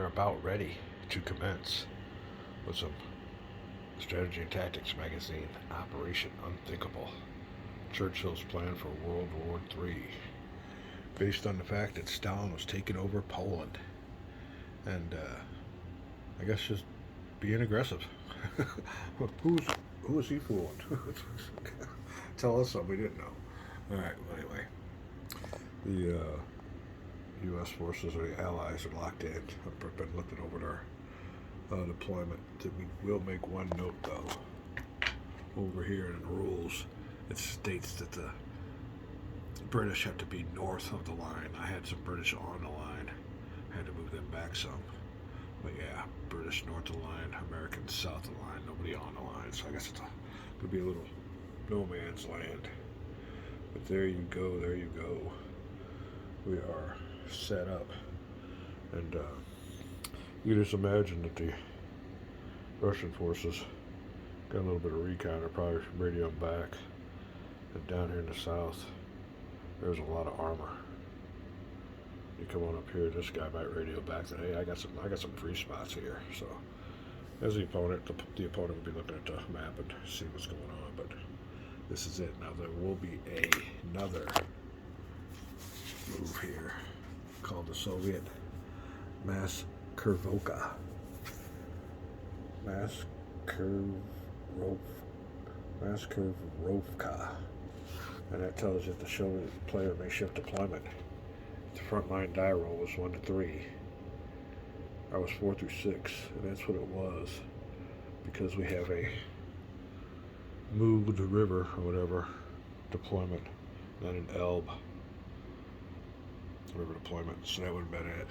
are about ready to commence with some Strategy and Tactics magazine, Operation Unthinkable, Churchill's plan for World War III, based on the fact that Stalin was taking over Poland, and I guess just being aggressive. Who was he fooling? Tell us something we didn't know. All right. Well, anyway, the U.S. forces or the Allies are locked in. I've been looking over their deployment. We will make one note though. Over here in the rules, it states that the British have to be north of the line. I had some British on the line. I had to move them back some. But yeah, British north of the line, Americans south of the line, nobody on the line. So I guess it's could be a little no man's land. But there you go, there you go. We are set up. And you can just imagine that the Russian forces got a little bit of recon. They're probably radioing back. And down here in the south, there's a lot of armor. You come on up here, this guy might radio back that, hey, I got some free spots here. So as the opponent would be looking at the map and see what's going on. But this is it. Now there will be another move here called the Soviet Maskurvka. Maskurvka. And that tells you that the Soviet player may shift deployment. The frontline die roll was 1 to 3. I was 4 through 6, and that's what it was, because we have a Mulde River or whatever deployment, not an Elbe River deployment. So that would have been it.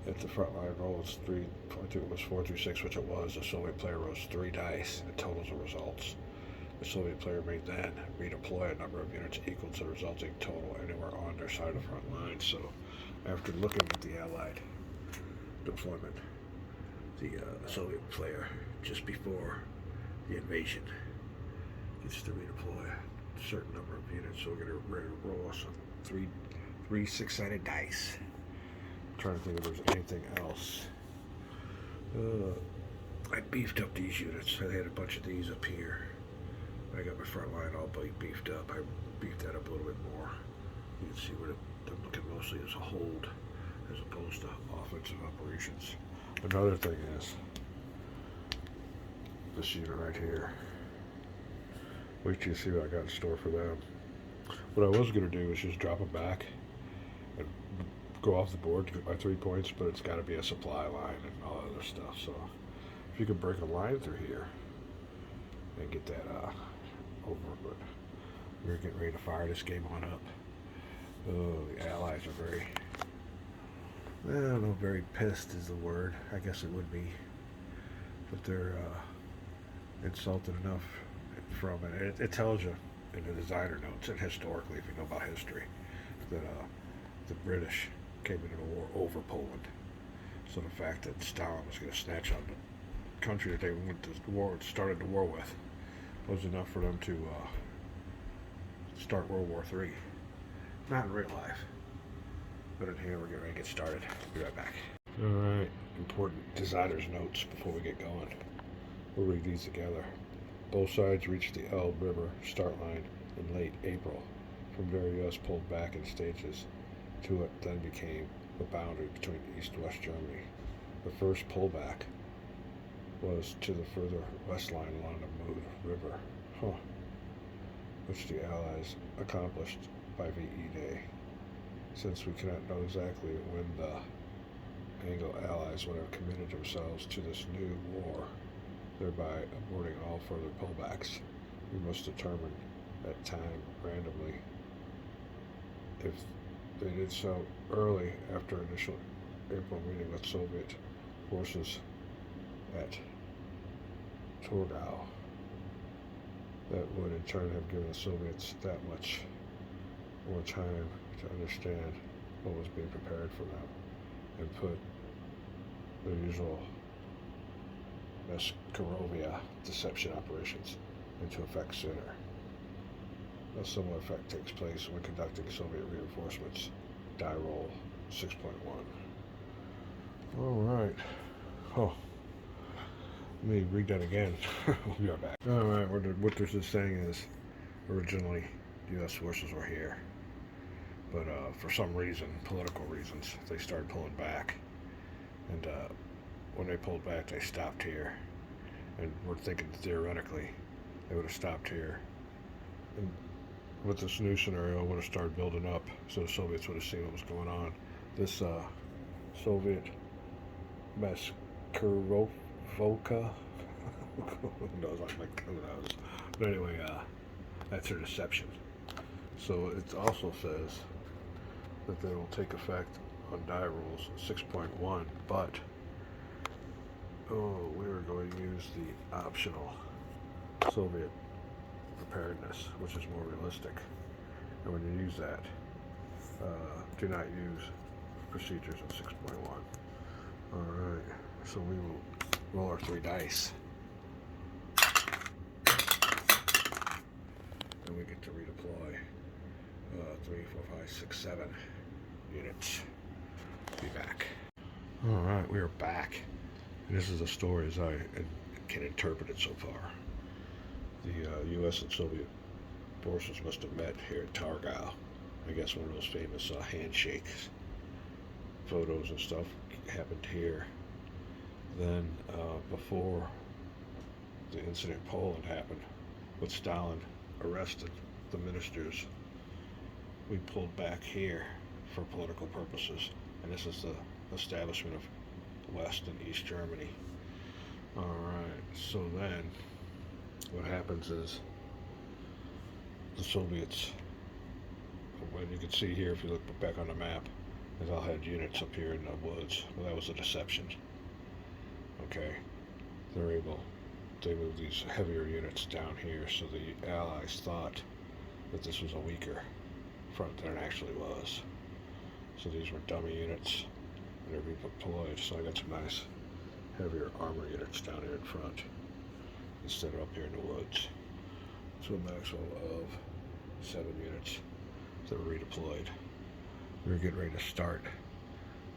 At the frontline roll was 3. I think it was 4 through 6, which it was. The Soviet player rolls 3 dice and totals the results. The Soviet player may then redeploy a number of units equal to the resulting total anywhere on their side of the front line. So, after looking at the Allied deployment, the Soviet player, just before the invasion, gets to redeploy a certain number of units. So we're going to roll some three six-sided dice. I'm trying to think if there's anything else. I beefed up these units. I had a bunch of these up here. I got my front line all beefed up. I beefed that up a little bit more. You can see where they're looking mostly as a hold as opposed to offensive operations. Another thing is this unit right here. Wait till you see what I got in store for them. What I was going to do is just drop them back and go off the board to get my 3 points, but it's got to be a supply line and all other stuff. So if you could break a line through here and get that over, but we're getting ready to fire this game on up. The Allies are very, I don't know, very pissed is the word. I guess it would be, but they're insulted enough from it. It tells you in the designer notes, and historically, if you know about history, that the British came into the war over Poland. So the fact that Stalin was going to snatch on the country that they went to started the war with was enough for them to start World War III. Not in real life, but in here we're getting ready to get started. Be right back. All right, important designer's notes before we get going. We'll read these together. Both sides reached the Elbe River start line in late April. From there, U.S. pulled back in stages to what then became the boundary between East and West Germany. The first pullback was to the further west line along the Mulde River, which the Allies accomplished by VE Day. Since we cannot know exactly when the Anglo-Allies would have committed themselves to this new war, thereby aborting all further pullbacks, we must determine at time randomly if they did so early after initial April meeting with Soviet forces at Torgau. That would in turn have given the Soviets that much more time to understand what was being prepared for them and put their usual Maskurovia deception operations into effect sooner. A similar effect takes place when conducting Soviet reinforcements. Die roll 6.1. All right. Oh, let me read that again. We'll be right back. All right. What this is saying is, originally, U.S. forces were here, but for some reason, political reasons, they started pulling back, and when they pulled back, they stopped here, and we're thinking theoretically they would have stopped here, and with this new scenario, would have started building up, so the Soviets would have seen what was going on. This Soviet Maskurovka. Who knows? Who knows? But anyway, that's their deception. So it also says that they will take effect on die rules 6.1, but we are going to use the optional Soviet preparedness, which is more realistic. And when you use that, do not use procedures of 6.1. Alright, so we will roll our 3 dice. And we get to redeploy 3, 4, 5, 6, 7 units. Be back. Alright, we are back. And this is the story as I can interpret it so far. The U.S. and Soviet forces must have met here at Torgau. I guess one of those famous handshakes. Photos and stuff happened here. Then before the incident in Poland happened, with Stalin arrested the ministers, we pulled back here for political purposes. And this is the establishment of West and East Germany. Alright, so then what happens is the Soviets, when you can see here, if you look back on the map, they all had units up here in the woods. Well, that was a deception. Okay, they moved these heavier units down here, so the Allies thought that this was a weaker front than it actually was. So these were dummy units, and they're being deployed. So I got some nice heavier armor units down here in front, instead of up here in the woods. So a maximum of 7 units that were redeployed. We were getting ready to start.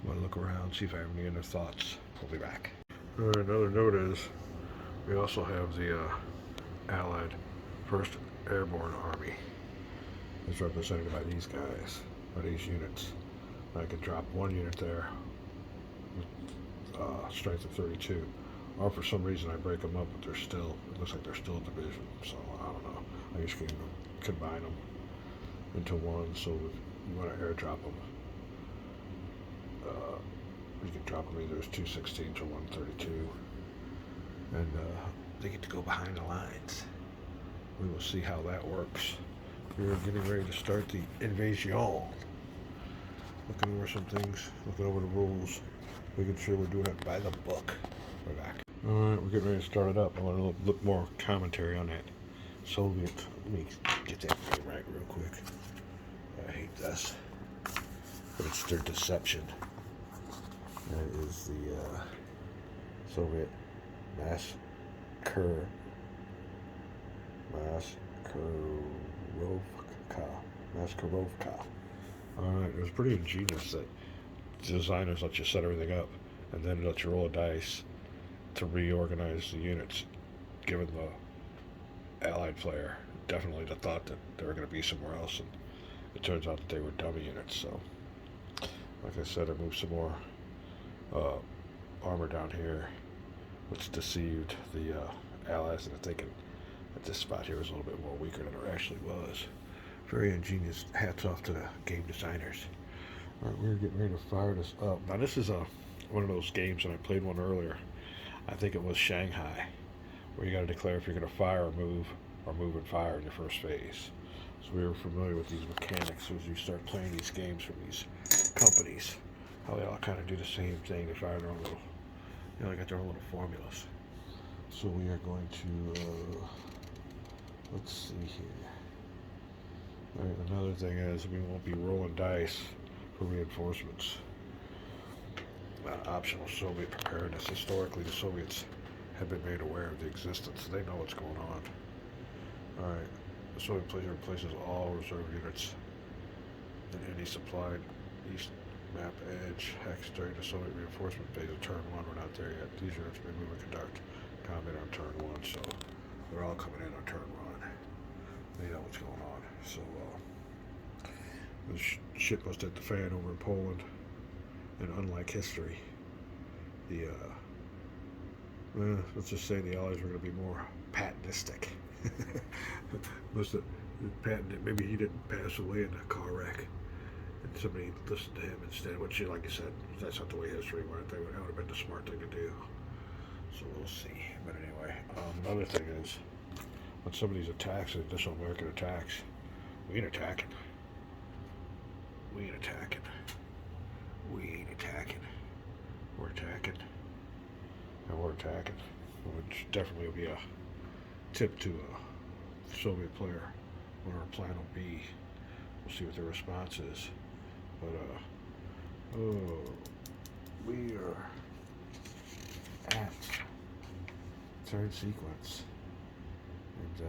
I'm going to look around, see if I have any other thoughts. We'll be back. Alright, another note is we also have the Allied 1st Airborne Army. It's represented by these guys, by these units. I could drop 1 unit there with strength of 32. Or for some reason I break them up, but it looks like they're still a division. So I don't know. I just can combine them into one, so you want to airdrop them. You can drop them either as 216s or 132, and they get to go behind the lines. We will see how that works. We're getting ready to start the invasion. Looking over some things, looking over the rules, making sure we're doing it by the book. We're back. Alright, we're getting ready to start it up. I want to look more commentary on that Soviet. Let me get that name right real quick. I hate this. But it's their deception. That is the Soviet Maskurovka. Alright, it was pretty ingenious that designers let you set everything up and then let you roll a dice to reorganize the units, given the Allied player definitely the thought that they were going to be somewhere else, and it turns out that they were dummy units. So, like I said, I moved some more armor down here, which deceived the Allies into thinking that this spot here was a little bit more weaker than it actually was. Very ingenious. Hats off to the game designers. Alright, we're getting ready to fire this up. Now this is one of those games, and I played one earlier. I think it was Shanghai, where you got to declare if you're going to fire or move and fire in your first phase. So we were familiar with these mechanics as you start playing these games from these companies. How they all kind of do the same thing. They fire their own little, they got their own little formulas. So we are going to, let's see here. All right, another thing is we won't be rolling dice for reinforcements. Optional Soviet preparedness. Historically, the Soviets have been made aware of the existence. They know what's going on. All right, the Soviet player replaces all reserve units in any supplied East Map edge. Hex during the Soviet reinforcement phase of turn 1. We're not there yet. These units may move and conduct combat on turn 1, so they're all coming in on turn 1. They know what's going on. So, the shit must hit the fan over in Poland. And unlike history, the, let's just say the Allies were going to be more patentistic. Must have patented, maybe he didn't pass away in a car wreck. And somebody listened to him instead, which, like I said, that's not the way history went. That would have been the smart thing to do. So we'll see. But anyway, another thing is, when some of these attacks, additional American attacks, we ain't attacking. We ain't attacking. We ain't attacking. We're attacking. And we're attacking. Which definitely will be a tip to a Soviet player what our plan will be. We'll see what their response is. But, we are at third sequence. And,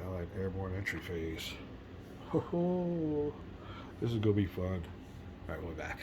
Allied airborne entry phase. Ho ho! This is gonna be fun. Alright, we'll be back.